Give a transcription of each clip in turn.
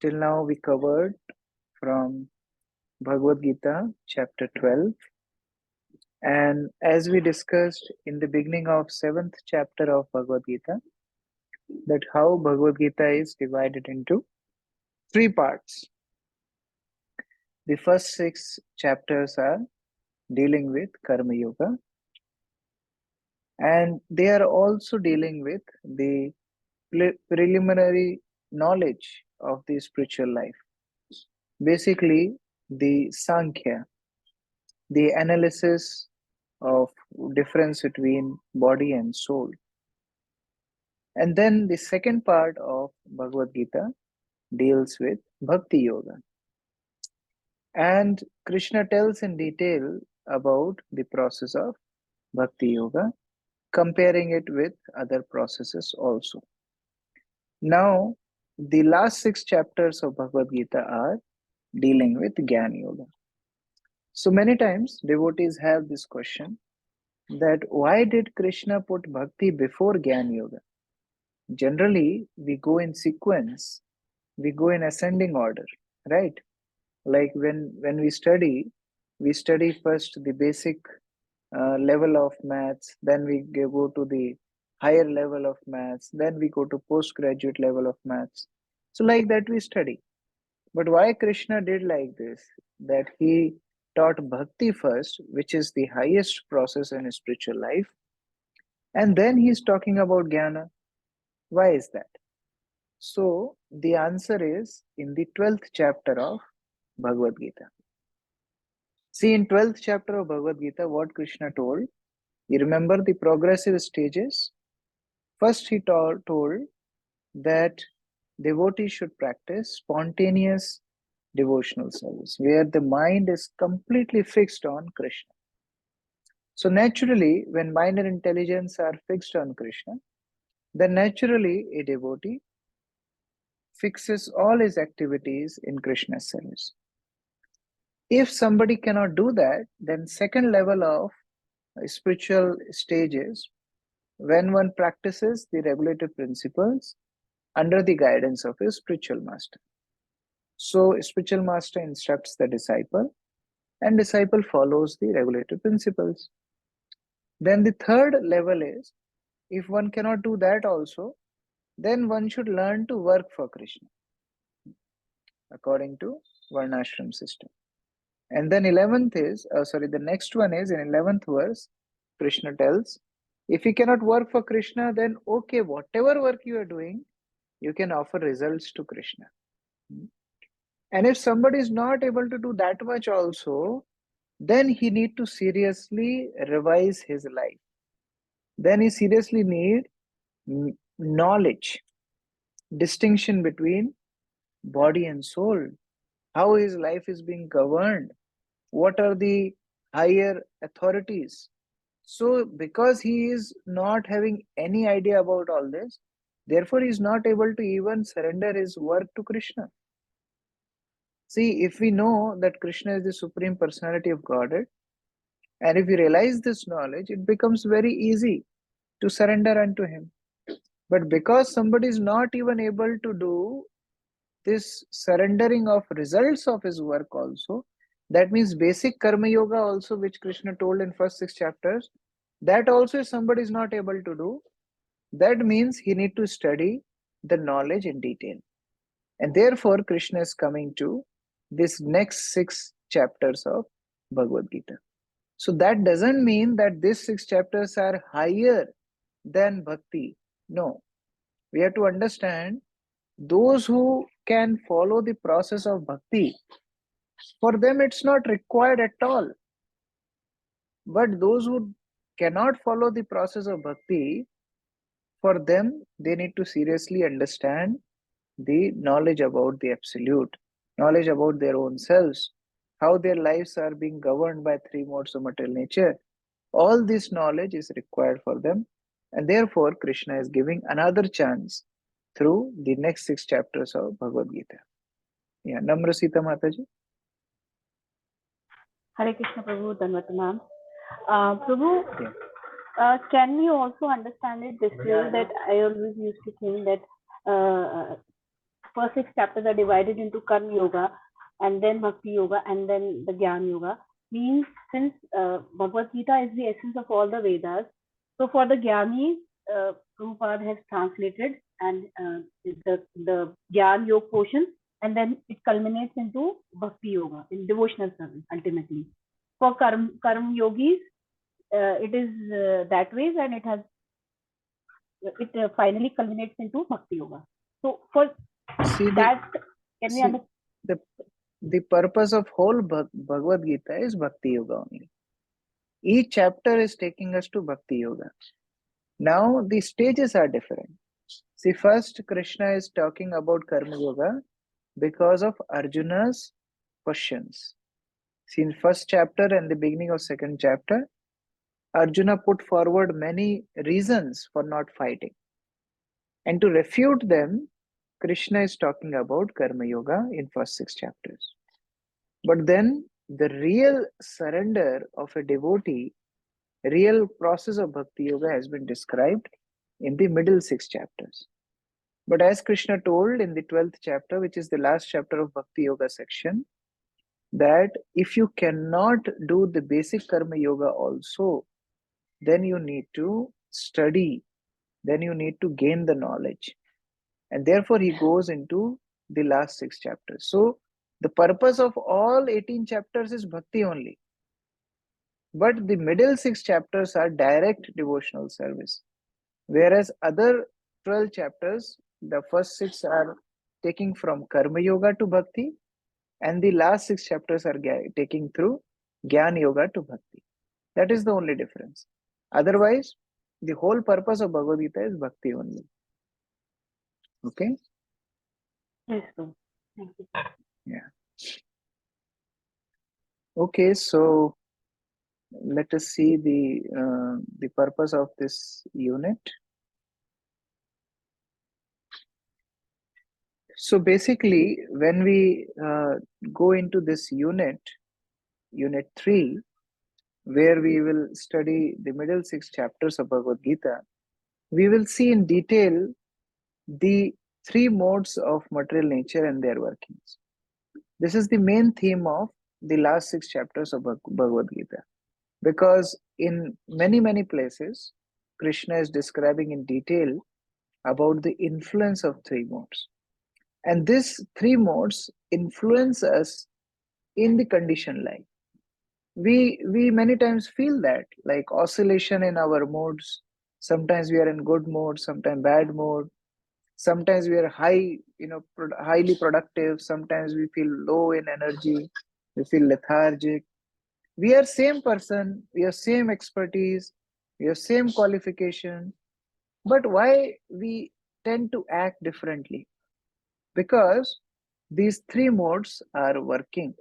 Till now we covered from Bhagavad Gita chapter 12, and as we discussed in the beginning of 7th chapter of Bhagavad Gita, that how Bhagavad Gita is divided into three parts. The first 6 chapters are dealing with Karma Yoga, and they are also dealing with the preliminary knowledge of the spiritual life. Basically, the Sankhya, the analysis of difference between body and soul. And then the second part of Bhagavad Gita deals with Bhakti Yoga. And Krishna tells in detail about the process of Bhakti Yoga, comparing it with other processes also. Now, the last 6 chapters of Bhagavad Gita are dealing with Jnana Yoga. So many times devotees have this question that why did Krishna put Bhakti before Jnana Yoga? Generally, we go in sequence, we go in ascending order, right? Like when we study first the basic level of maths, then we go to the higher level of maths, then we go to postgraduate level of maths. So like that we study. But why Krishna did like this? That he taught bhakti first, which is the highest process in spiritual life, and then he's talking about jnana. Why is that? So the answer is in the 12th chapter of Bhagavad Gita. See, in 12th chapter of Bhagavad Gita, what Krishna told, you remember the progressive stages? First, he told that devotees should practice spontaneous devotional service, where the mind is completely fixed on Krishna. So naturally, when mind and intelligence are fixed on Krishna, then naturally a devotee fixes all his activities in Krishna's service. If somebody cannot do that, then second level of spiritual stages when one practices the regulative principles under the guidance of his spiritual master. So spiritual master instructs the disciple and disciple follows the regulative principles. Then the third level is, if one cannot do that also, then one should learn to work for Krishna according to Varnashram system. And then 11th is, the next one is in 11th verse, Krishna tells, if you cannot work for Krishna, then okay, whatever work you are doing, you can offer results to Krishna. And if somebody is not able to do that much also, then he need to seriously revise his life. Then he seriously need knowledge, distinction between body and soul, how his life is being governed, what are the higher authorities. So because he is not having any idea about all this, therefore he is not able to even surrender his work to Krishna. See, if we know that Krishna is the Supreme Personality of Godhead, and if we realize this knowledge, it becomes very easy to surrender unto him. But because somebody is not even able to do this surrendering of results of his work also, that means basic karma yoga also, which Krishna told in first 6 chapters, that also if somebody is not able to do, that means he need to study the knowledge in detail. And therefore Krishna is coming to this next 6 chapters of Bhagavad Gita. So that doesn't mean that these 6 chapters are higher than bhakti. No, we have to understand those who can follow the process of bhakti, for them it's not required at all. But those who cannot follow the process of bhakti, for them they need to seriously understand the knowledge about the absolute, knowledge about their own selves, how their lives are being governed by 3 modes of material nature. All this knowledge is required for them, and therefore Krishna is giving another chance through the next 6 chapters of Bhagavad Gita. Yeah, Namra Sita Mataji. Hare Krishna Prabhu, Dhanvati ma'am. Prabhu, can we also understand it this way that I always used to think that first 6 chapters are divided into Karma Yoga and then Bhakti Yoga and then the Gyan Yoga. Means since Bhagavad Gita is the essence of all the Vedas, so for the Gyanis, Prabhupada has translated and the Gyan Yoga portion, and then it culminates into Bhakti Yoga, in devotional service ultimately. For Karma Yogis, it is that way, and it finally culminates into Bhakti Yoga. So for that, can we understand? The purpose of whole Bhagavad Gita is Bhakti Yoga only. Each chapter is taking us to Bhakti Yoga. Now the stages are different. See, first Krishna is talking about Karma Yoga because of Arjuna's questions. See, in first chapter and the beginning of second chapter, Arjuna put forward many reasons for not fighting. And to refute them, Krishna is talking about Karma Yoga in first 6 chapters. But then the real surrender of a devotee, real process of Bhakti Yoga has been described in the middle 6 chapters. But as Krishna told in the 12th chapter, which is the last chapter of Bhakti Yoga section, that if you cannot do the basic Karma Yoga also, then you need to study, then you need to gain the knowledge. And therefore he goes into the last 6 chapters. So the purpose of all 18 chapters is bhakti only. But the middle 6 chapters are direct devotional service. Whereas other 12 chapters, the first 6 are taking from Karma Yoga to Bhakti, and the last 6 chapters are taking through Gyan Yoga to Bhakti. That is the only difference. Otherwise, the whole purpose of Bhagavad Gita is Bhakti only. Okay? Yes, sir. Thank you. Yeah. Okay, so let us see the purpose of this unit. So basically, when we go into this unit 3, where we will study the middle 6 chapters of Bhagavad Gita, we will see in detail the 3 modes of material nature and their workings. This is the main theme of the last 6 chapters of Bhagavad Gita, because in many places, Krishna is describing in detail about the influence of 3 modes. And these 3 modes influence us in the conditioned life. We many times feel that, like oscillation in our modes. Sometimes we are in good mode, sometimes bad mode. Sometimes we are highly productive. Sometimes we feel low in energy. We feel lethargic. We are same person. We have same expertise. We have same qualification. But why we tend to act differently? Because these 3 modes are working.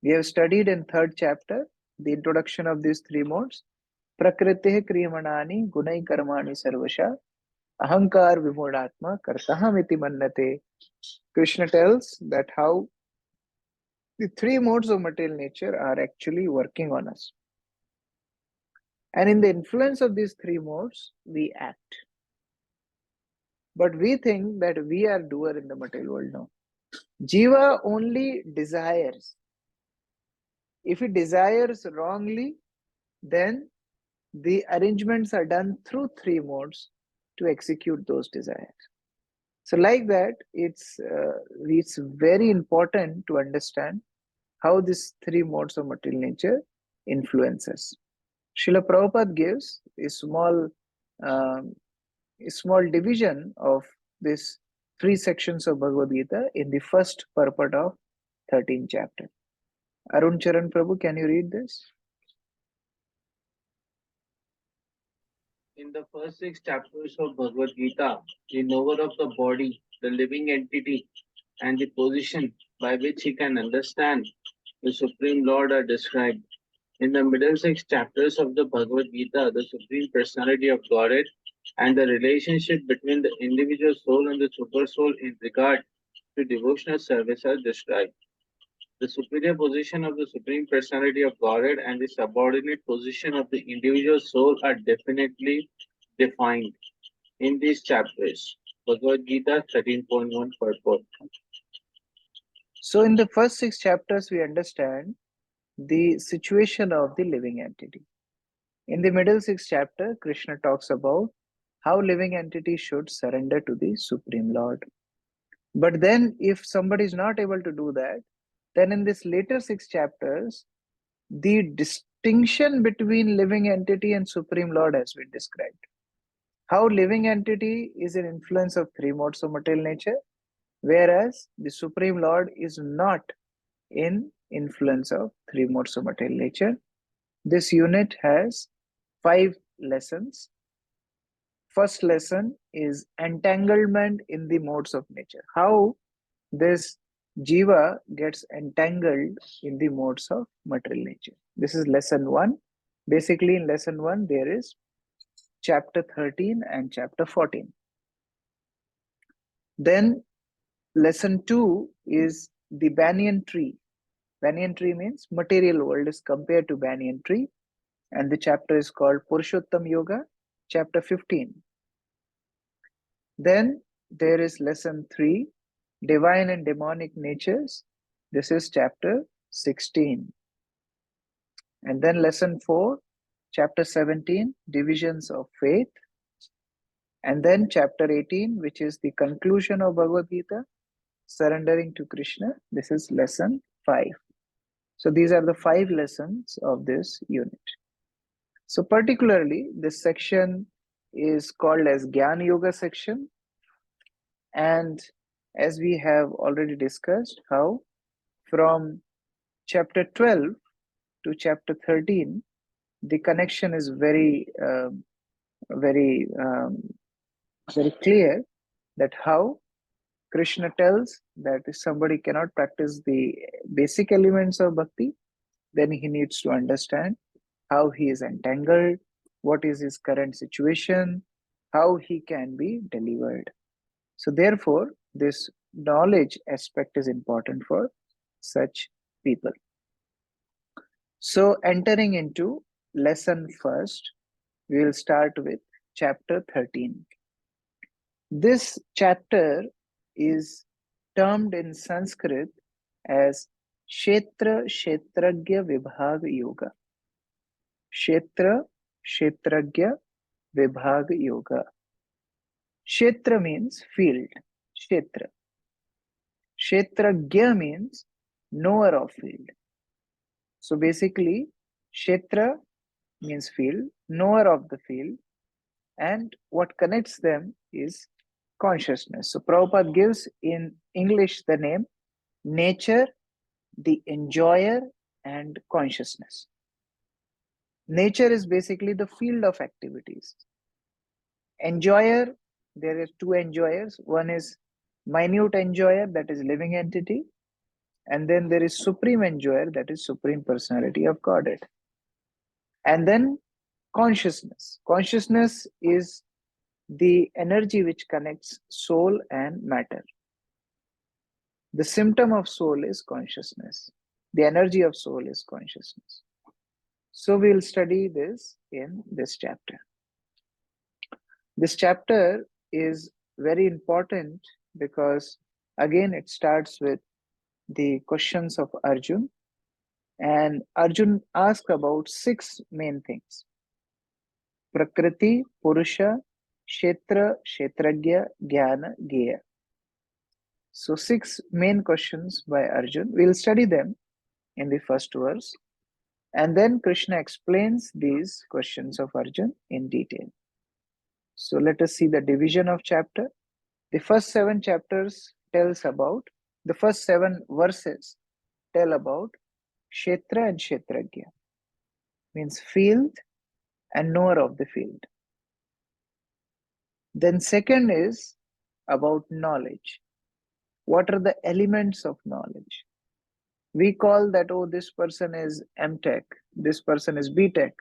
We have studied in 3rd chapter the introduction of these 3 modes. Prakriti kriyamanani gunai karmani sarvasha ahankar vimudatma kartahamiti mannate. Krishna tells that how the 3 modes of material nature are actually working on us. And in the influence of these 3 modes, we act. But we think that we are doer in the material world now. Jiva only desires. If he desires wrongly, then the arrangements are done through 3 modes to execute those desires. So like that, it's very important to understand how these 3 modes of material nature influence us. Srila Prabhupada gives a small division of these 3 sections of Bhagavad Gita in the first purport of 13th chapter. Arun Charan Prabhu, can you read this? In the first 6 chapters of Bhagavad Gita, the knower of the body, the living entity, and the position by which he can understand the Supreme Lord are described. In the middle 6 chapters of the Bhagavad Gita, the Supreme Personality of Godhead and the relationship between the individual soul and the super soul in regard to devotional service are described. The superior position of the Supreme Personality of Godhead and the subordinate position of the individual soul are definitely defined in these chapters. Bhagavad Gita 13.1 purport. So in the first 6 chapters, we understand the situation of the living entity. In the middle 6 chapter, Krishna talks about how living entity should surrender to the Supreme Lord. But then if somebody is not able to do that, then in this later 6 chapters, the distinction between living entity and Supreme Lord has been described. How living entity is an influence of 3 modes of material nature, whereas the Supreme Lord is not in influence of 3 modes of material nature. This unit has 5 lessons. First lesson is entanglement in the modes of nature. How this jiva gets entangled in the modes of material nature. This is lesson 1. Basically, in lesson 1, there is chapter 13 and chapter 14. Then lesson 2 is the banyan tree. Banyan tree means material world is compared to banyan tree, and the chapter is called Purushottam Yoga, chapter 15. Then there is lesson 3, divine and demonic natures. This is chapter 16. And then lesson 4, chapter 17, divisions of faith. And then chapter 18, which is the conclusion of Bhagavad Gita, surrendering to Krishna. This is lesson 5. So these are the 5 lessons of this unit. So particularly, this section is called as Gyan Yoga section. And as we have already discussed, how from chapter 12 to chapter 13, the connection is very clear, that how Krishna tells that if somebody cannot practice the basic elements of bhakti, then he needs to understand how he is entangled, what is his current situation, how he can be delivered. So therefore, this knowledge aspect is important for such people. So entering into lesson first, we will start with chapter 13. This chapter is termed in Sanskrit as Kshetra Kshetragya Vibhag Yoga. Kshetra Kshetragya Vibhag Yoga. Kshetra means field. Kshetra. Kshetragya means knower of field. So basically, Kshetra means field, knower of the field, and what connects them is consciousness. So Prabhupada gives in English the name nature, the enjoyer, and consciousness. Nature is basically the field of activities. Enjoyer, there are 2 enjoyers. One is minute enjoyer, that is living entity, and then there is supreme enjoyer, that is Supreme Personality of Godhead. And then consciousness. Consciousness is the energy which connects soul and matter. The symptom of soul is consciousness. The energy of soul is consciousness. So we'll study this in this chapter. This chapter is very important because again it starts with the questions of Arjun, and Arjun asked about 6 main things: Prakriti, Purusha, Kshetra, Kshetragya, Jnana, Geya. So 6 main questions by Arjun. We'll study them in the first verse, and then Krishna explains these questions of Arjun in detail. So let us see the division of chapter. The first 7 chapters tells about, the first 7 verses tell about Kshetra and Kshetragya, means field and knower of the field. Then second is about knowledge. What are the elements of knowledge? We call that, oh, this person is MTech, this person is BTech,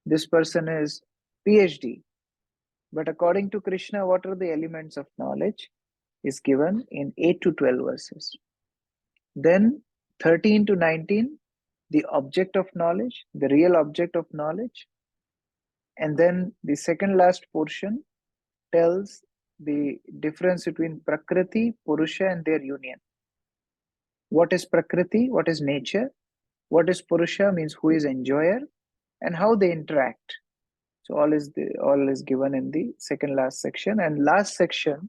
this person is PhD. But according to Krishna, what are the elements of knowledge is given in 8 to 12 verses. Then 13 to 19, the object of knowledge, the real object of knowledge. And then the second last portion tells the difference between Prakriti, Purusha and their union. What is Prakriti? What is nature? What is Purusha means who is enjoyer and how they interact. So all is given in the second last section, and last section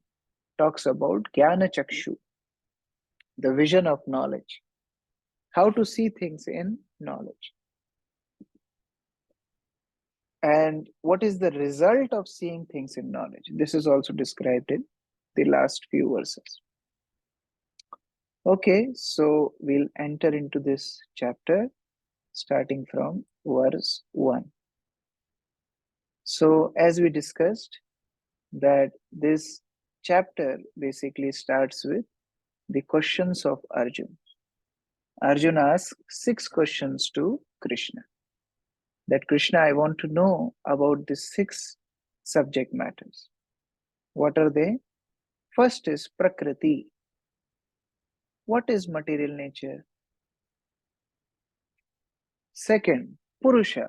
talks about Jnana Chakshu, the vision of knowledge, how to see things in knowledge. And what is the result of seeing things in knowledge? This is also described in the last few verses. Okay, so we'll enter into this chapter starting from verse 1. So as we discussed, that this chapter basically starts with the questions of Arjuna. Arjuna asks 6 questions to Krishna. That Krishna, I want to know about the 6 subject matters. What are they? First is Prakriti. What is material nature? Second, Purusha.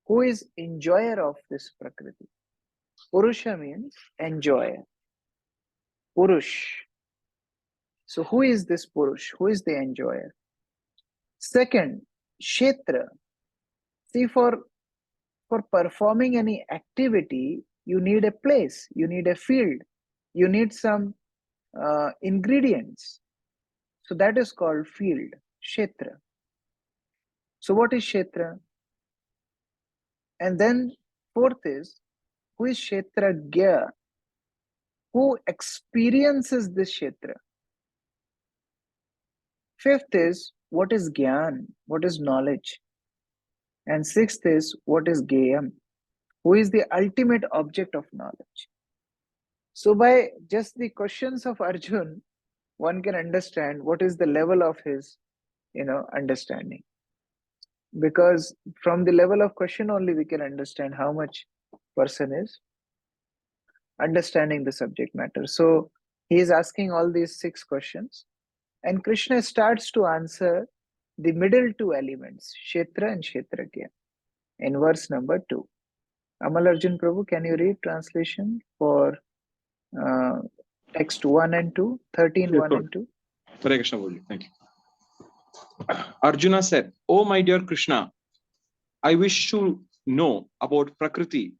Who is enjoyer of this Prakriti? Purusha means enjoyer. Purush. So who is this Purush? Who is the enjoyer? Second, Kshetra. See, for performing any activity, you need a place, you need a field, you need some ingredients. So that is called field, Kshetra. So what is Kshetra? And then fourth is, who is Kshetragya? Who experiences this Kshetra? Fifth is, what is Gyan? What is knowledge? And sixth is, what is Gayam? Who is the ultimate object of knowledge? So by just the questions of Arjun, one can understand what is the level of his, understanding. Because from the level of question only we can understand how much person is understanding the subject matter. So he is asking all these 6 questions, and Krishna starts to answer the middle 2 elements, Kshetra and Kshetragya, in verse number 2. Amal Arjun Prabhu, can you read translation for text 1 and 2, 13, 1 and 2? Hare Krishna, Boli. Thank you. Arjuna said, "Oh my dear Krishna, I wish to know about Prakriti,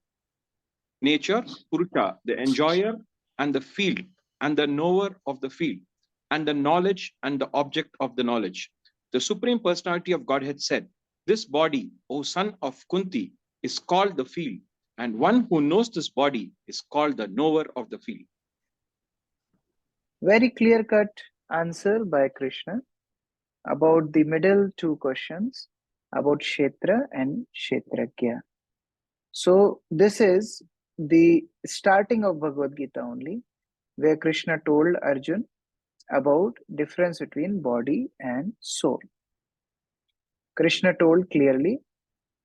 nature, Purusha, the enjoyer and the field, and the knower of the field, and the knowledge and the object of the knowledge." The Supreme Personality of Godhead said, "This body, O son of Kunti, is called the field, and one who knows this body is called the knower of the field." Very clear-cut answer by Krishna about the middle 2 questions about Kshetra and Kshetragya. So this is the starting of Bhagavad Gita only, where Krishna told Arjun about difference between body and soul. Krishna told clearly,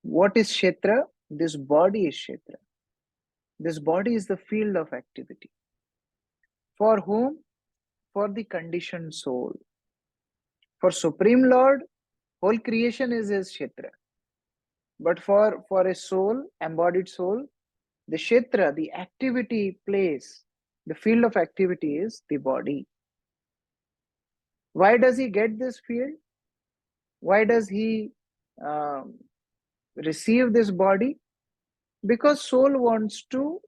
what is Kshetra? This body is Kshetra. This body is the field of activity. For whom? For the conditioned soul. For Supreme Lord, whole creation is his Kshetra. But for a soul, embodied soul, the Kshetra, the activity place, the field of activity is the body. Why does he get this field? Why does he receive this body? Because soul wants to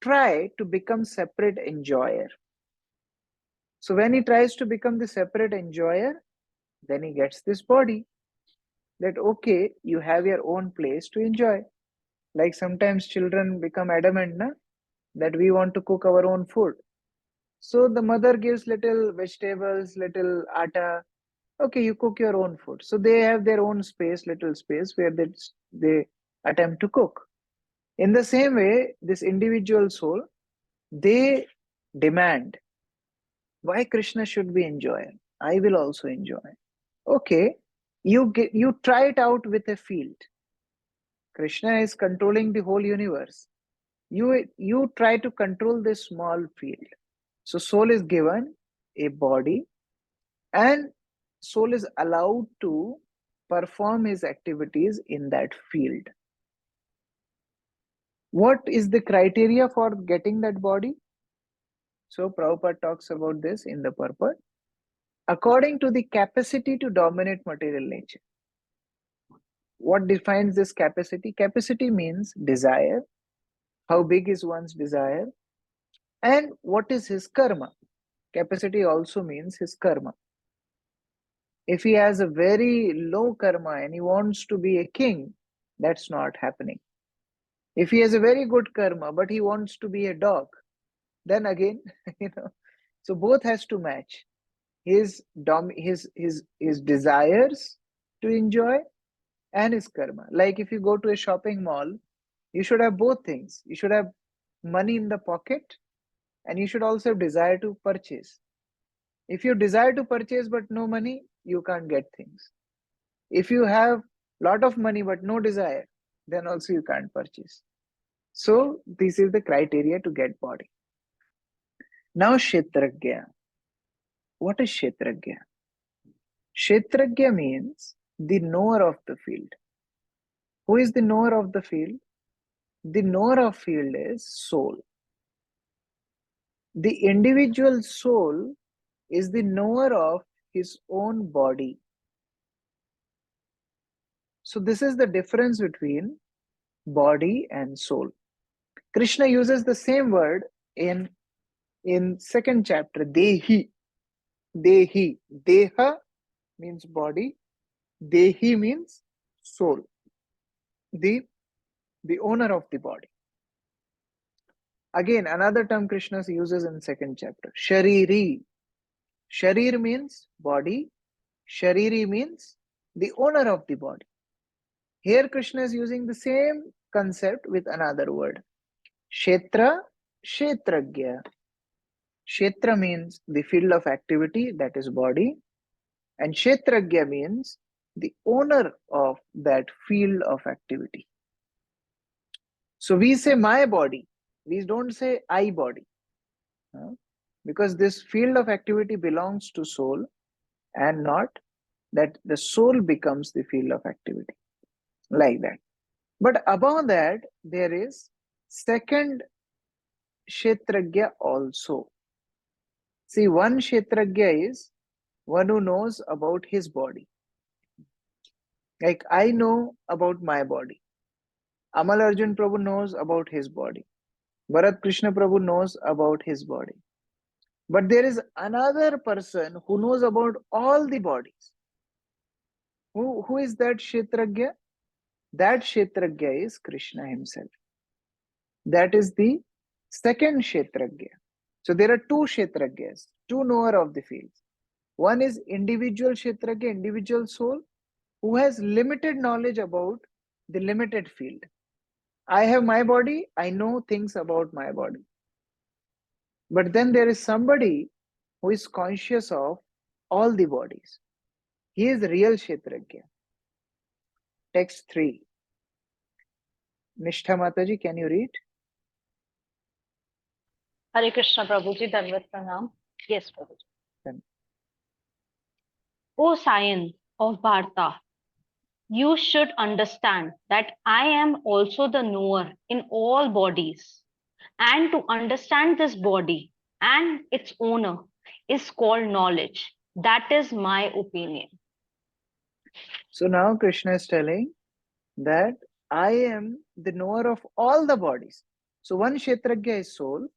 try to become separate enjoyer. So when he tries to become the separate enjoyer, then he gets this body. That okay, you have your own place to enjoy. Like sometimes children become adamant that we want to cook our own food. So the mother gives little vegetables, little atta. Okay, you cook your own food. So they have their own space, little space where they attempt to cook. In the same way, this individual soul, they demand, why Krishna should be enjoyer? I will also enjoy. Okay, you try it out with a field. Krishna is controlling the whole universe. You try to control this small field. So soul is given a body, and soul is allowed to perform his activities in that field. What is the criteria for getting that body? So Prabhupada talks about this in the purport. According to the capacity to dominate material nature. What defines this capacity? Capacity means desire. How big is one's desire? And what is his karma? Capacity also means his karma. If he has a very low karma and he wants to be a king, that's not happening. If he has a very good karma but he wants to be a dog, then again, so both has to match his desires to enjoy and his karma. Like if you go to a shopping mall, you should have both things. You should have money in the pocket and you should also have desire to purchase. If you desire to purchase but no money, you can't get things. If you have lot of money but no desire, then also you can't purchase. So this is the criteria to get body. Now Kshetragya. What is Kshetragya? Kshetragya means the knower of the field. Who is the knower of the field? The knower of field is soul. The individual soul is the knower of his own body. So this is the difference between body and soul. Krishna uses the same word in second chapter, Dehi. Dehi. Deha means body. Dehi means soul. The owner of the body. Again, another term Krishna uses in second chapter, Shariri. Sharir means body. Shariri means the owner of the body. Here Krishna is using the same concept with another word. Kshetra, Kshetragya. Kshetra means the field of activity, that is body. And Kshetragya means the owner of that field of activity. So we say my body. We don't say I body. Because this field of activity belongs to soul and not that the soul becomes the field of activity. Like that. But above that, there is second Kshetragya also. See, one Kshetragya is one who knows about his body. Like I know about my body. Amal Arjun Prabhu knows about his body. Bharat Krishna Prabhu knows about his body. But there is another person who knows about all the bodies. Who is that Kshetragya? That Kshetragya is Krishna himself. That is the second Kshetragya. So there are two Kshetragyas, two knower of the fields. One is individual Kshetragya, individual soul, who has limited knowledge about the limited field. I have my body, I know things about my body. But then there is somebody who is conscious of all the bodies. He is real Kshetragya. Text 3. Nishtha Mataji, can you read? Hare Krishna Prabhuji, Dandavat Pranam. Yes, Prabhuji. Then. O scion of Bharata, you should understand that I am also the knower in all bodies. And to understand this body and its owner is called knowledge. That is my opinion. So now Krishna is telling that I am the knower of all the bodies. So one Kshetragya is soul,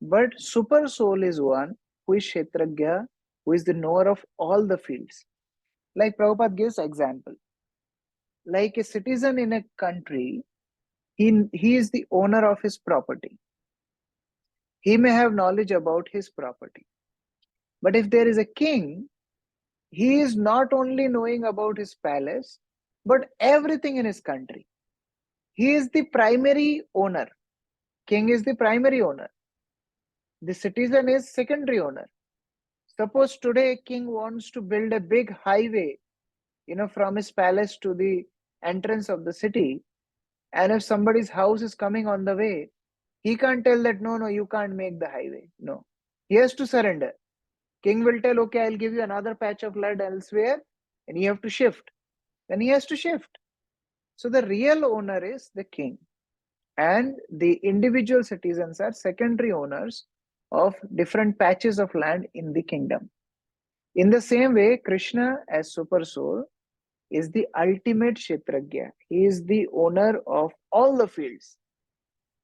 but super soul is one who is Kshetragya, who is the knower of all the fields. Like Prabhupada gives example. Like a citizen in a country, he is the owner of his property. He may have knowledge about his property. But if there is a king, he is not only knowing about his palace, but everything in his country. He is the primary owner. King is the primary owner. The citizen is secondary owner. Suppose today a king wants to build a big highway, from his palace to the entrance of the city. And if somebody's house is coming on the way, he can't tell that, no, you can't make the highway. No. He has to surrender. King will tell, okay, I'll give you another patch of land elsewhere, and you have to shift. Then he has to shift. So the real owner is the king. and the individual citizens are secondary owners of different patches of land in the kingdom. In the same way, Krishna as Super Soul is the ultimate Kshetragya. He is the owner of all the fields.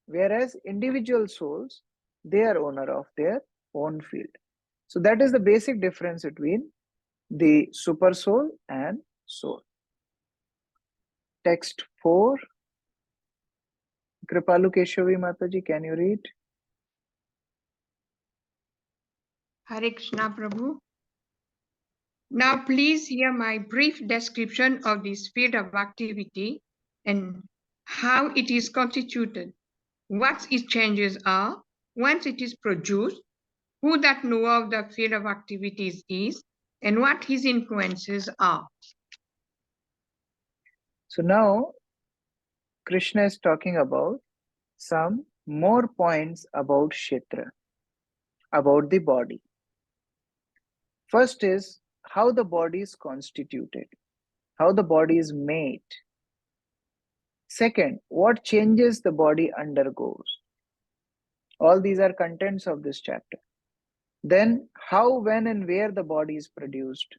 Whereas individual souls, they are owner of their own field. So that is the basic difference between the Super Soul and Soul. Text 4. Kripalu Keshavi Mataji, can you read? Hare Krishna Prabhu. Now please hear my brief description of this field of activity and how it is constituted, what its changes are, whence it is produced, who that knower of the field of activities is, and what his influences are. So now Krishna is talking about some more points about Kshetra, about the body. First is how the body is constituted, how the body is made. Second, what changes the body undergoes. All these are contents of this chapter. Then, how, when, and where the body is produced.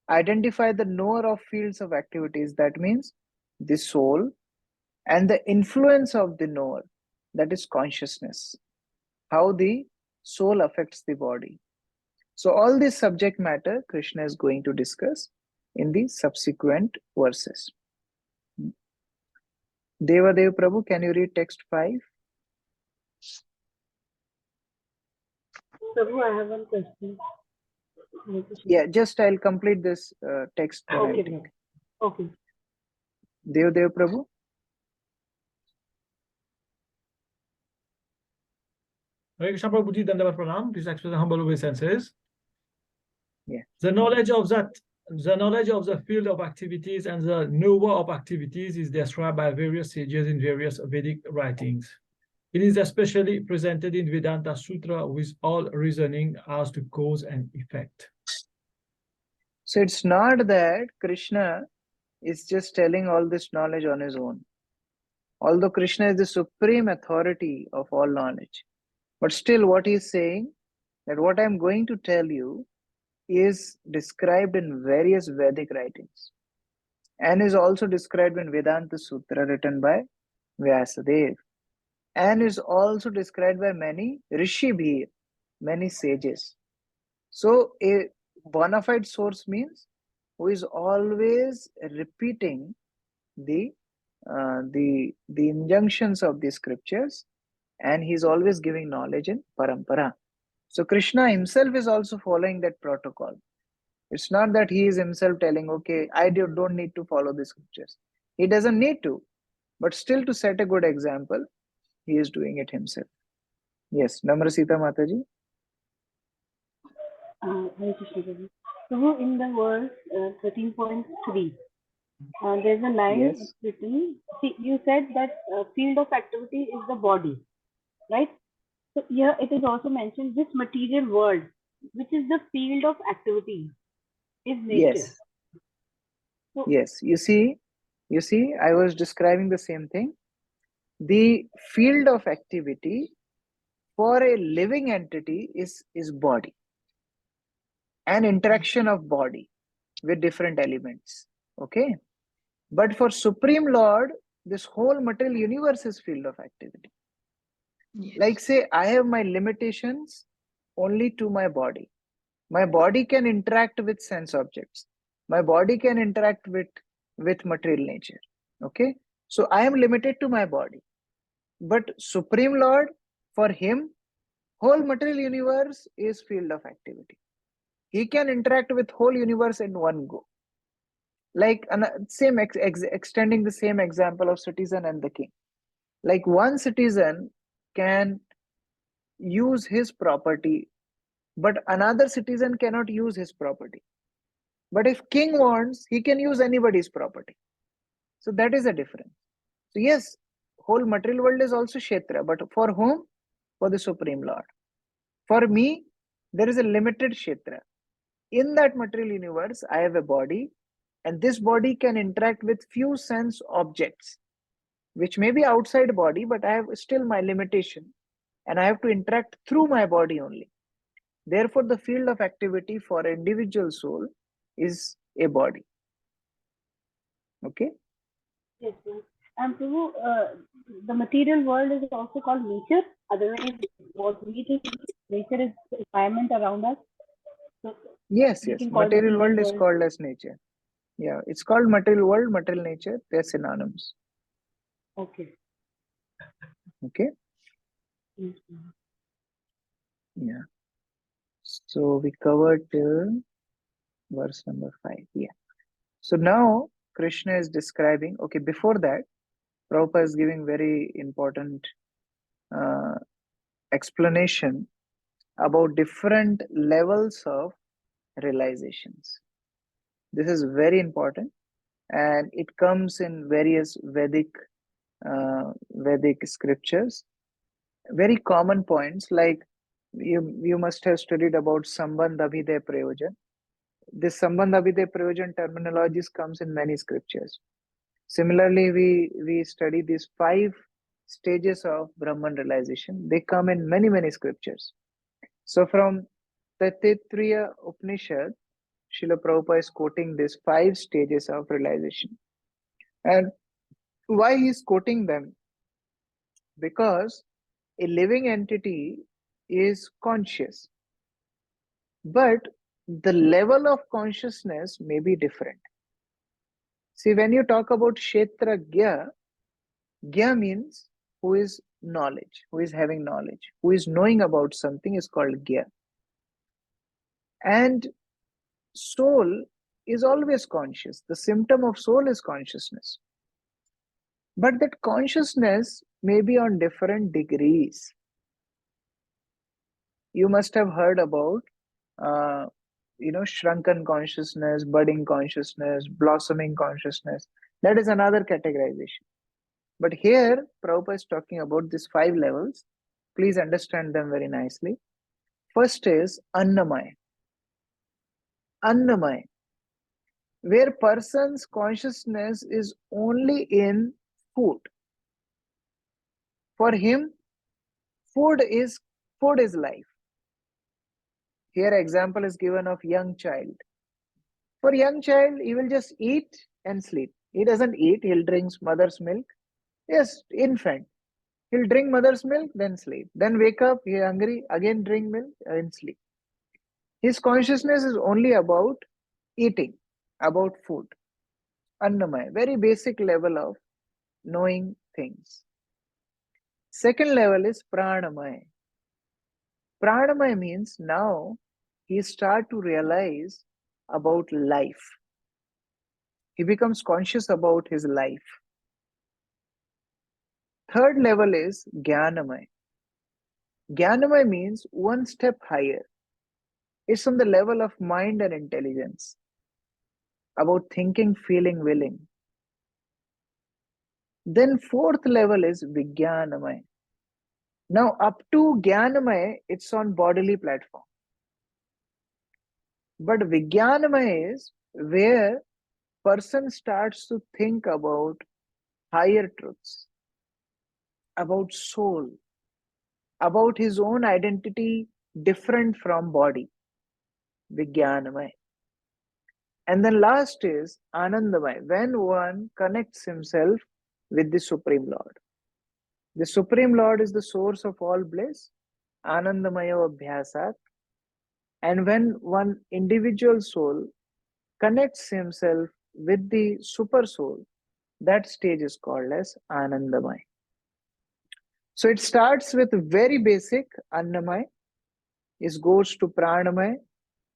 Identify the knower of fields of activities, that means the soul, and the influence of the knower, that is consciousness. How the soul affects the body. So all this subject matter Krishna is going to discuss in the subsequent verses. Devadev Prabhu, can you read text 5? Prabhu, I have one question. Yeah, just I'll complete this text. Then I'll Okay, take. okay. Devadev Prabhu. Hare Krishna Prabhuji, Dandavat Pranam. Please express the humble obeisances. Yeah. The knowledge of the field of activities and the knower of activities is described by various sages in various Vedic writings. It is especially presented in Vedanta Sutra with all reasoning as to cause and effect. So it's not that Krishna is just telling all this knowledge on his own. Although Krishna is the supreme authority of all knowledge, but still what he is saying, that what I'm going to tell you is described in various Vedic writings and is also described in Vedanta Sutra written by Vyasadeva, and is also described by many Rishi, many sages. So a bona fide source means who is always repeating the injunctions of the scriptures, and he's always giving knowledge in parampara. So Krishna himself is also following that protocol. It's not that he is himself telling, okay, I don't need to follow the scriptures. He doesn't need to, but still to set a good example, he is doing it himself. Yes, Namrasita Mataji. Hare Krishna Prabhu. Prabhu, in the verse 13.3, there's a line Yes. written. See, you said that field of activity is the body, right? So here it is also mentioned this material world, which is the field of activity, is nature. Yes. So, Yes. You see, I was describing the same thing. The field of activity for a living entity is body, an interaction of body with different elements. Okay. But for Supreme Lord, this whole material universe is field of activity. Yes. Like say, I have my limitations only to my body. My body can interact with sense objects. My body can interact with material nature. Okay. So I am limited to my body. But Supreme Lord, for him, whole material universe is field of activity. He can interact with whole universe in one go. Like same extending the same example of citizen and the king. Like one citizen can use his property, but another citizen cannot use his property. But if king wants, he can use anybody's property. So that is a difference. So yes, whole material world is also Kshetra, but for whom? For the Supreme Lord. For me, there is a limited Kshetra. In that material universe, I have a body, and this body can interact with few sense objects. which may be outside body, but I have still my limitation and I have to interact through my body only. Therefore, the field of activity for individual soul is a body. Okay? Yes, yes. And Prabhu, the material world is also called nature. Otherwise, what we think nature is the environment around us. So Yes, we yes. can call Material world is world. called as nature. Yeah, it's called material world, material nature. They're synonyms. Okay. Okay? Yes. Yeah. So we covered till verse number 5. Yeah. So now Krishna is describing, okay, before that, Prabhupada is giving very important explanation about different levels of realizations. This is very important, and it comes in various Vedic scriptures. Very common points, like you must have studied about Sambandh Abhidaya Prayojan. This Sambandh Abhidaya Prayojan terminologies comes in many scriptures. Similarly, we study these 5 stages of Brahman realization. They come in many scriptures. So from Taittiriya Upanishad, Srila Prabhupada is quoting these 5 stages of realization. And why he is quoting them? Because a living entity is conscious, but the level of consciousness may be different. See, when you talk about Kshetra Gya, Gya means who is knowledge, who is having knowledge, who is knowing about something is called Gya. And soul is always conscious. The symptom of soul is consciousness. But that consciousness may be on different degrees. You must have heard about, shrunken consciousness, budding consciousness, blossoming consciousness. That is another categorization. But here, Prabhupada is talking about these 5 levels. Please understand them very nicely. First is Annamaya. Annamaya, where person's consciousness is only in food. For him, food is life. Here example is given of young child. For young child, he will just eat and sleep. He doesn't eat, he'll drink mother's milk. Yes, infant. He'll drink mother's milk, then sleep. Then wake up, he's hungry, again drink milk, and sleep. His consciousness is only about eating, about food. Annamaya, very basic level of knowing things. Second level is Pranamaya. Pranamaya means now he start to realize about life. He becomes conscious about his life. Third level is Jnanamaya. Jnanamaya means one step higher. It's on the level of mind and intelligence, about thinking, feeling, willing. Then fourth level is Vijnanamaya. Now up to Jnanamaya, it's on bodily platform. But Vijnanamaya is where person starts to think about higher truths, about soul, about his own identity different from body. Vijnanamaya. And then last is Anandamaya, when one connects himself with the Supreme Lord. The Supreme Lord is the source of all bliss, Anandamaya Abhyasat. And when one individual soul connects himself with the Super Soul, that stage is called as Anandamaya. So it starts with very basic Annamaya, it goes to Pranamaya,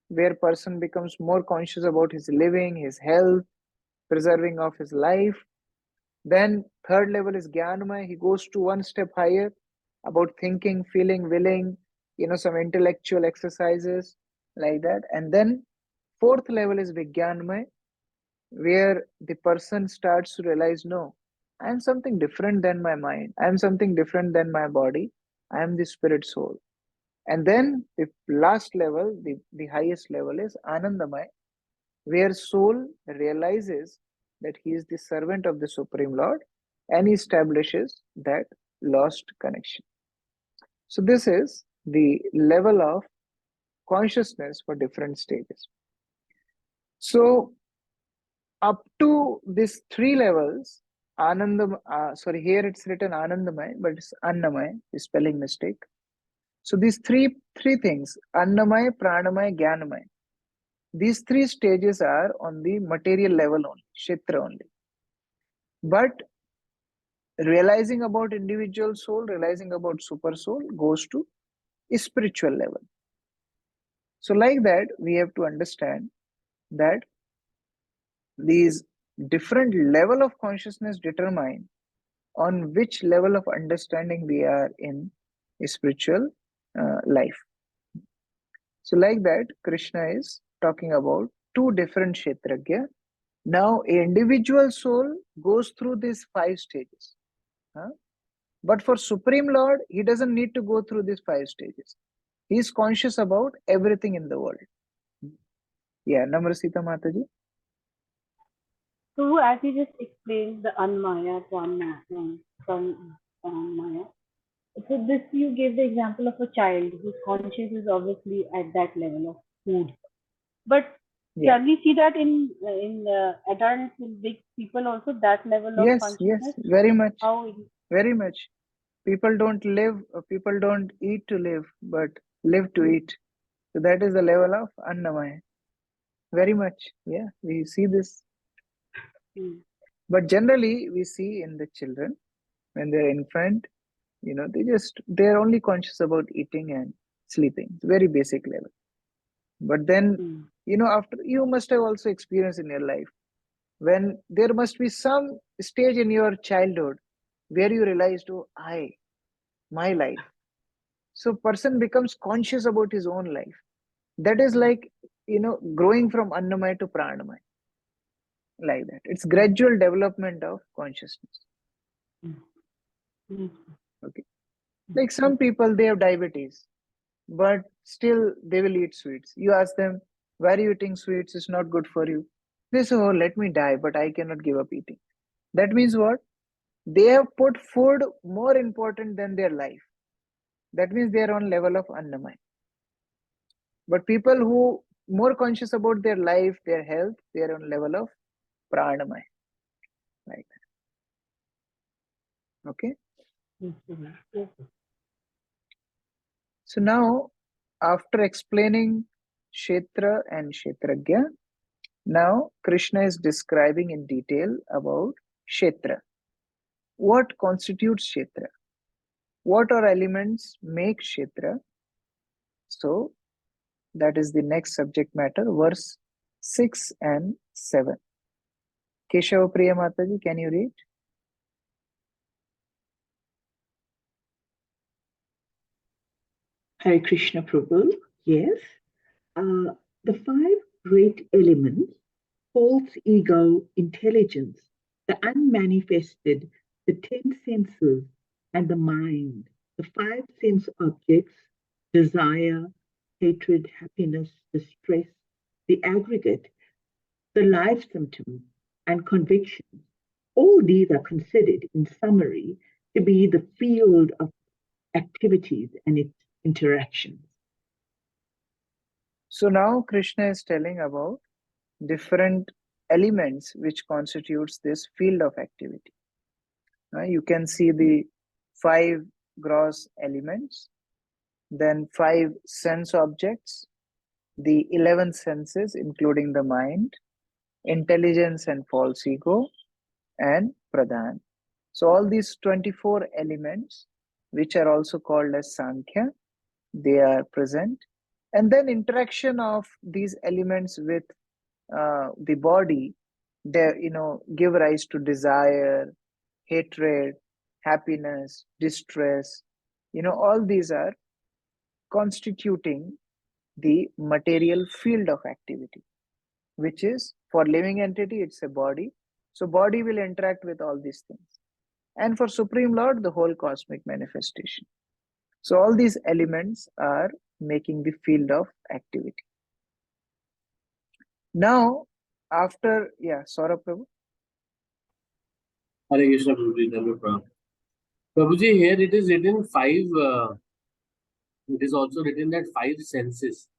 where person becomes more conscious about his living, his health, preserving of his life. Then third level is Jnanamaya. He goes to one step higher about thinking, feeling, willing, some intellectual exercises like that. And then fourth level is Vijnanamaya, where the person starts to realize, no, I am something different than my mind. I am something different than my body. I am the spirit soul. And then the last level, the highest level is Anandamaya, where soul realizes that he is the servant of the Supreme Lord and establishes that lost connection. So this is the level of consciousness for different stages. So up to these three levels, here it's written Anandamay, but it's Annamay, spelling mistake. So these three things, Annamay, Pranamay, Jnanamay, these three stages are on the material level only, Kshetra only. But realizing about individual soul, realizing about super soul goes to a spiritual level. So like that, we have to understand that these different level of consciousness determine on which level of understanding we are in a spiritual life. So like that, Krishna is talking about two different Kshetragya. Now, an individual soul goes through these 5 stages. But for Supreme Lord, he doesn't need to go through these 5 stages. He is conscious about everything in the world. Yeah, Namarasita Mataji. So as you just explained the Anmaya, Maya. So this you gave the example of a child whose conscious is obviously at that level of food. But Yeah. can we see that in adults, in big people also, that level of Yes, consciousness? very much. How? Very much. People don't eat to live, but live to eat. So that is the level of Annamaya. Very much. Yeah, we see this. But generally, we see in the children, when they're infant, they're only conscious about eating and sleeping. It's very basic level. But then, after, you must have also experienced in your life, when there must be some stage in your childhood where you realized, oh, my life. So person becomes conscious about his own life. That is like, growing from Annamaya to Pranamaya. Like that. It's gradual development of consciousness. Okay. Like some people, they have diabetes, but still they will eat sweets. You ask them, why are you eating sweets? It's not good for you. They say, oh, let me die, but I cannot give up eating. That means what? They have put food more important than their life. That means they are on level of Annamaya. But people who more conscious about their life, their health, they are on level of Pranamaya. Like that. Okay. So now, after explaining Kshetra and Kshetragya, now Krishna is describing in detail about Kshetra. What constitutes Kshetra? What are elements make Kshetra? So that is the next subject matter, verse 6 and 7. Keshava Priya Mataji, can you read? Hare Krishna Prabhu, yes. The 5 great elements, false ego, intelligence, the unmanifested, the 10 senses, and the mind, the 5 sense objects, desire, hatred, happiness, distress, the aggregate, the life symptom, and conviction. All these are considered, in summary, to be the field of activities and its interactions. So now Krishna is telling about different elements which constitutes this field of activity. You can see the 5 gross elements, then 5 sense objects, the 11 senses including the mind, intelligence and false ego, and pradhan. So all these 24 elements, which are also called as Sankhya, they are present. And then interaction of these elements with the body, they give rise to desire, hatred, happiness, distress. All these are constituting the material field of activity, which is, for living entity, it's a body. So body will interact with all these things. And for Supreme Lord, the whole cosmic manifestation. So all these elements are making the field of activity. Now, after, Saurabh Prabhu. Hare Krishna, Prabhuji. Prabhuji, here it is written five. It is also written that five senses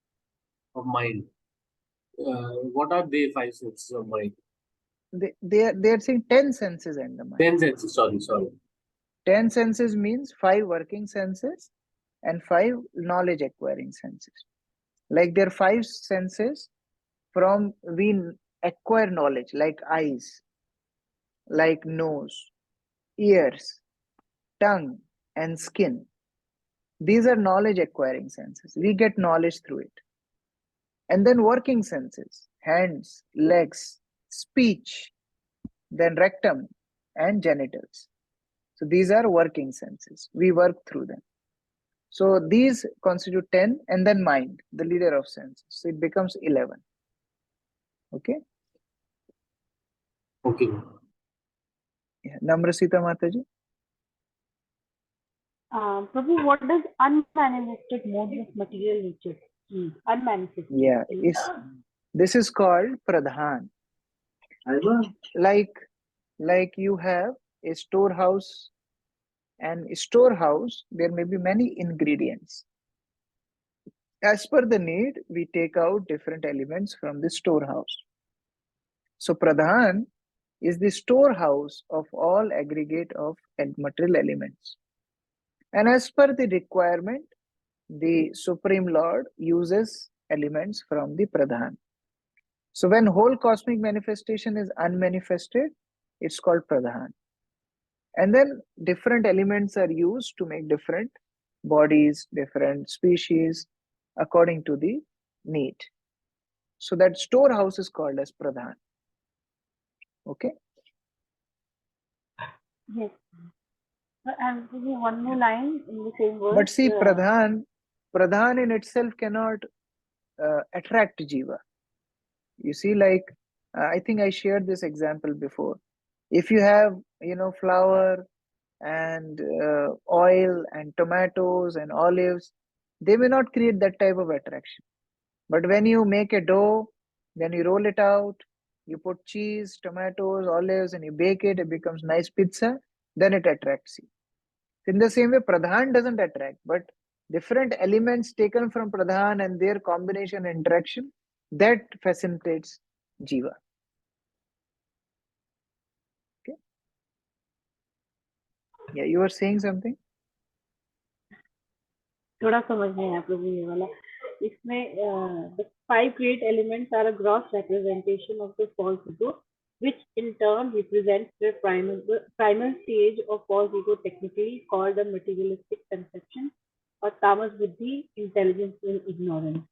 of mind. What are they? Five senses of mind. They are saying 10 senses in the mind. 10 senses. Sorry. 10 senses means 5 working senses and 5 knowledge acquiring senses. Like there are 5 senses from we acquire knowledge, like eyes, like nose, ears, tongue, and skin. These are knowledge acquiring senses. We get knowledge through it. And then working senses, hands, legs, speech, then rectum and genitals. So these are working senses. We work through them. So these constitute 10, and then mind, the leader of senses. So it becomes 11. Okay? Okay. Yeah. Namrasita Mataji. Prabhu, what does unmanifested modes of material nature mean? Unmanifested. Yeah, this is called pradhan. Like you have a storehouse, and storehouse, there may be many ingredients. As per the need, we take out different elements from the storehouse. So pradhan is the storehouse of all aggregate of material elements. And as per the requirement, the Supreme Lord uses elements from the pradhan. So when whole cosmic manifestation is unmanifested, it's called pradhan. And then different elements are used to make different bodies, different species, according to the need. So that storehouse is called as pradhan. Okay? Yes. And one more line in the same verse. But see, pradhan in itself cannot attract jiva. You see, like, I think I shared this example before. If you have, flour and oil and tomatoes and olives, they may not create that type of attraction. But when you make a dough, then you roll it out, you put cheese, tomatoes, olives, and you bake it, it becomes nice pizza, then it attracts you. In the same way, pradhan doesn't attract, but different elements taken from pradhan and their combination and interaction, that facilitates jiva. Okay. Yeah, you were saying something? थोड़ा समझ में आया प्रभु ये वाला. इसमें the 5 great elements are a gross representation of the false ego, which in turn represents the primal stage of false ego, technically called the materialistic conception or tamas buddhi, intelligence and ignorance.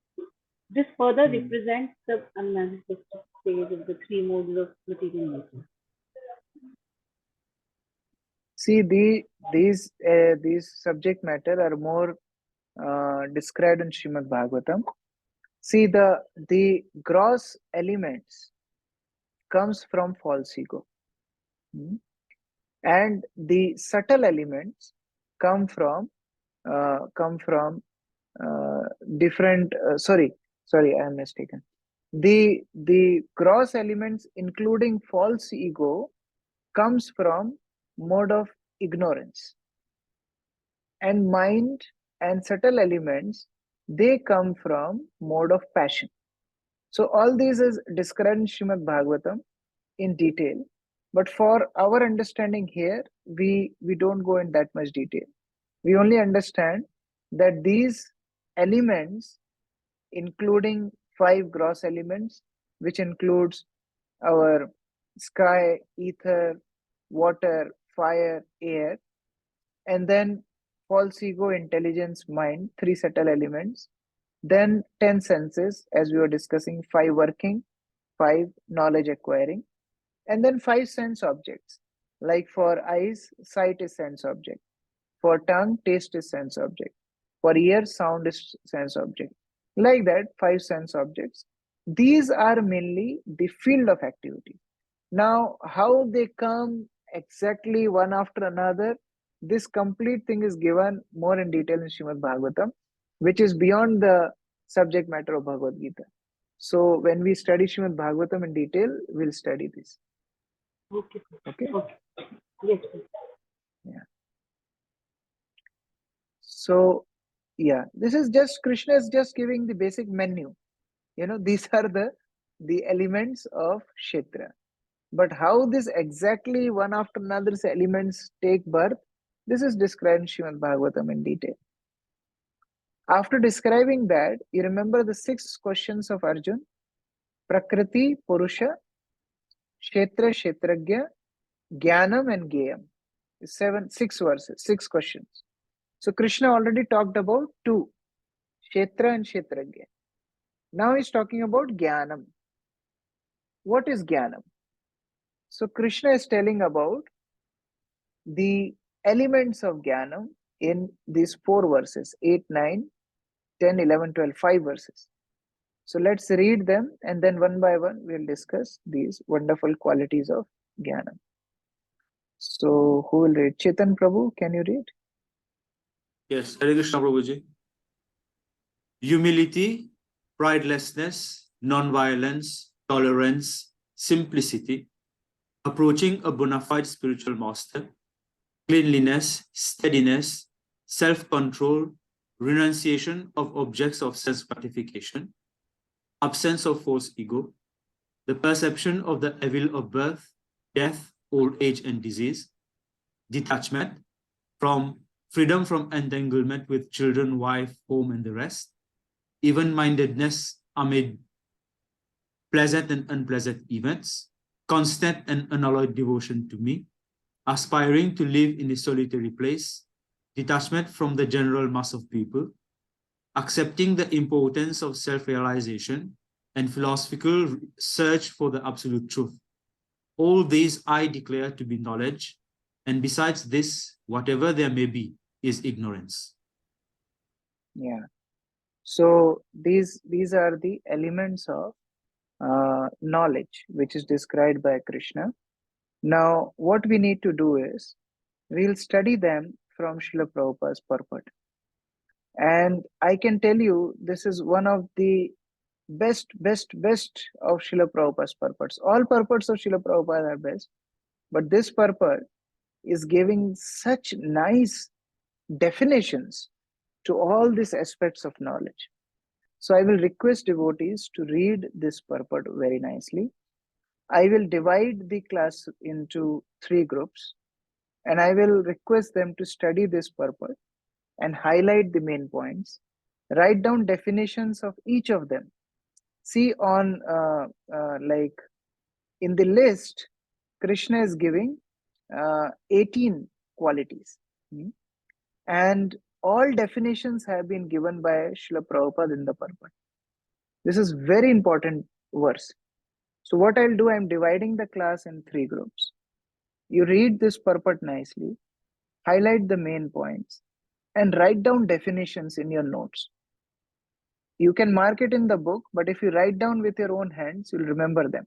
This further represents the unmanifested stage of the 3 modes of material nature. See, these subject matter are more described in Srimad Bhagavatam. See, the gross elements comes from false ego, and the subtle elements come from different. Sorry, I am mistaken. The gross elements, including false ego, comes from mode of ignorance, and mind and subtle elements, they come from mode of passion. So all these is described in Srimad Bhagavatam in detail, but for our understanding here, we don't go in that much detail. We only understand that these elements, including 5 gross elements, which includes our sky, ether, water, fire, air, and then false ego, intelligence, mind, 3 subtle elements, then 10 senses, as we were discussing, 5 working, 5 knowledge acquiring, and then 5 sense objects. Like for eyes, sight is sense object. For tongue, taste is sense object. For ear, sound is sense object. Like that, 5 sense objects. These are mainly the field of activity. Now, how they come exactly one after another, this complete thing is given more in detail in Srimad Bhagavatam, which is beyond the subject matter of Bhagavad Gita. So when we study Srimad Bhagavatam in detail, we'll study this. Okay. Okay. Yes, sir. So, yeah, this is just Krishna is just giving the basic menu. You know, these are the elements of Kshetra. But how this exactly one after another's elements take birth, this is described in Srimad Bhagavatam in detail. After describing that, you remember the 6 questions of Arjun: Prakriti, Purusha, Kshetra, Kshetragya, Jnanam, and Geyam. 6 verses, 6 questions. So Krishna already talked about 2, Kshetra and Kshetragya. Now he's talking about Jnanam. What is Jnanam? So Krishna is telling about the elements of Jnanam in these 4 verses, 8, 9, 10, 11, 12, 5 verses. So let's read them, and then one by one we'll discuss these wonderful qualities of Jnanam. So who will read? Chetan Prabhu, can you read? Yes, Hare Krishna Prabhuji. Humility, pridelessness, non-violence, tolerance, simplicity, approaching a bona fide spiritual master, cleanliness, steadiness, self-control, renunciation of objects of sense gratification, absence of false ego, the perception of the evil of birth, death, old age, and disease, detachment from freedom from entanglement with children, wife, home, and the rest, even-mindedness amid pleasant and unpleasant events, constant and unalloyed devotion to me, aspiring to live in a solitary place, detachment from the general mass of people, accepting the importance of self-realization and philosophical search for the absolute truth. All these I declare to be knowledge, and besides this, whatever there may be is ignorance. Yeah. So these are the elements of knowledge, which is described by Krishna. Now, what we need to do is we'll study them from Srila Prabhupada's purport. And I can tell you, this is one of the best of Srila Prabhupada's purports. All purports of Srila Prabhupada are best, but this purport is giving such nice definitions to all these aspects of knowledge. So I will request devotees to read this purport very nicely. I will divide the class into 3 groups, and I will request them to study this purport and highlight the main points, write down definitions of each of them. See on like in the list, Krishna is giving 18 qualities. And all definitions have been given by Srila Prabhupada in the purport. This is very important verse. So what I'll do, I'm dividing the class in 3 groups. You read this purport nicely, highlight the main points, and write down definitions in your notes. You can mark it in the book, but if you write down with your own hands, you'll remember them.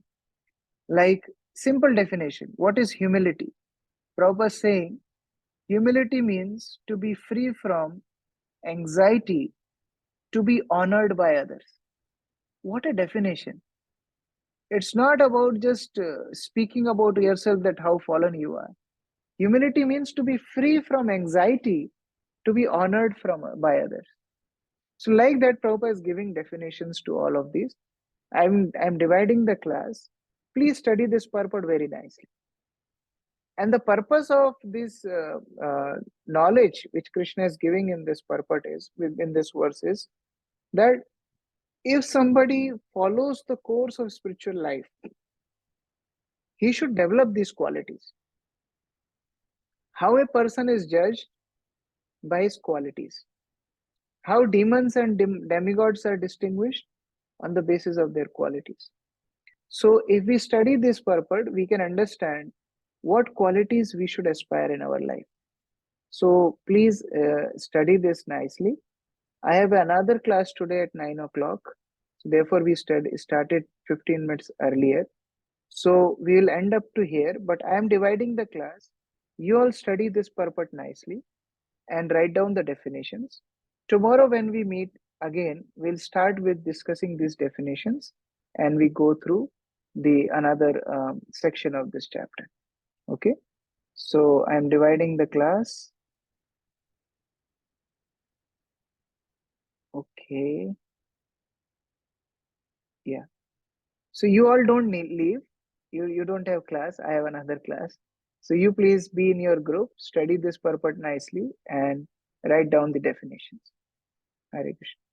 Like simple definition, what is humility? Prabhupada is saying, humility means to be free from anxiety, to be honored by others. What a definition. It's not about just speaking about yourself that how fallen you are. Humility means to be free from anxiety, to be honored by others. So like that, Prabhupada is giving definitions to all of these. I'm dividing the class. Please study this purport very nicely. And the purpose of this knowledge which Krishna is giving in this purport is, within this verse, is that if somebody follows the course of spiritual life, he should develop these qualities. How a person is judged? By his qualities. How demons and demigods are distinguished? On the basis of their qualities. So if we study this purport, we can understand what qualities we should aspire in our life. So please study this nicely. I have another class today at 9 o'clock. So therefore, we started 15 minutes earlier. So we will end up to here, but I am dividing the class. You all study this purport nicely and write down the definitions. Tomorrow when we meet again, we'll start with discussing these definitions and we go through the another section of this chapter. Okay. So I'm dividing the class. Okay. Yeah. So you all don't need leave. You don't have class. I have another class. So you please be in your group, study this purport nicely, and write down the definitions. Hare Krishna.